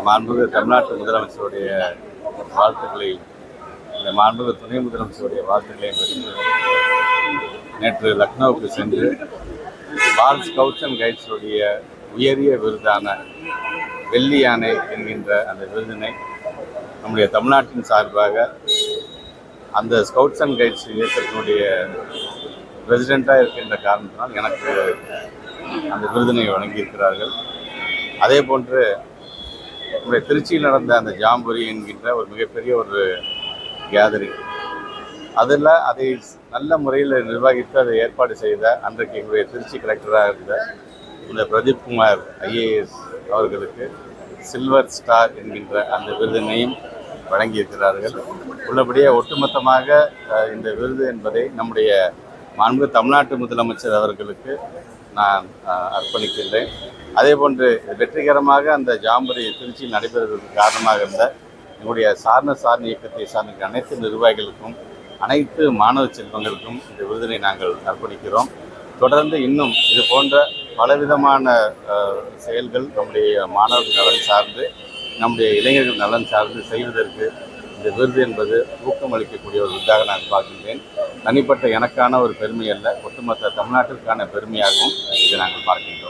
மாண்புமிகு தமிழ்நாட்டு முதலமைச்சருடைய வாழ்த்துக்களை, இந்த மாண்புமிகு துணை முதலமைச்சருடைய வாழ்த்துக்களை பெற்று நேற்று லக்னோவுக்கு சென்று பால் ஸ்கவுட்ஸ் அண்ட் கைட்ஸுடைய உயரிய விருதான வெள்ளி யானை என்கின்ற அந்த விருதினை நம்முடைய தமிழ்நாட்டின் சார்பாக அந்த ஸ்கவுட்ஸ் அண்ட் கைட்ஸ் இயக்கத்தினுடைய பிரசிடெண்ட்டாக இருக்கின்ற காரணத்தினால் எனக்கு அந்த விருதினை வழங்கியிருக்கிறார்கள். அதே போன்று நம்முடைய திருச்சியில் நடந்த அந்த ஜாம்புரி என்கின்ற ஒரு மிகப்பெரிய ஒரு கேதரிங், அதில் அதை நல்ல முறையில் நிர்வகித்து அதை ஏற்பாடு செய்த அன்றைக்கு எங்களுடைய திருச்சி கலெக்டராக இருந்த இந்த பிரதீப் குமார் IAS அவர்களுக்கு சில்வர் ஸ்டார் என்கின்ற அந்த விருதினையும் வழங்கியிருக்கிறார்கள். உள்ளபடியே ஒட்டுமொத்தமாக இந்த விருது என்பதை நம்முடைய மாண்புமிகு தமிழ்நாட்டு முதலமைச்சர் அவர்களுக்கு நான் அர்ப்பணிக்கின்றேன். அதே போன்று வெற்றிகரமாக அந்த ஜாம்புரி திருச்சியில் நடைபெறுவதற்கு காரணமாக இருந்த எங்களுடைய சாரண இயக்கத்தை சார்ந்த அனைத்து நிர்வாகிகளுக்கும், அனைத்து மாணவ செல்வங்களுக்கும் இந்த விருதினை நாங்கள் அர்ப்பணிக்கிறோம். தொடர்ந்து இன்னும் இது போன்ற பலவிதமான செயல்கள் நம்முடைய மாணவர்கள் நலன் சார்ந்து, நம்முடைய இளைஞர்கள் நலன் சார்ந்து செய்வதற்கு இந்த விருது என்பது ஊக்கமளிக்கக்கூடிய ஒரு விருதாக நான் பார்க்கின்றேன். தனிப்பட்ட எனக்கான ஒரு பெருமை அல்ல, ஒட்டுமொத்த தமிழ்நாட்டிற்கான பெருமையாகவும் இதை நாங்கள் பார்க்கின்றோம்.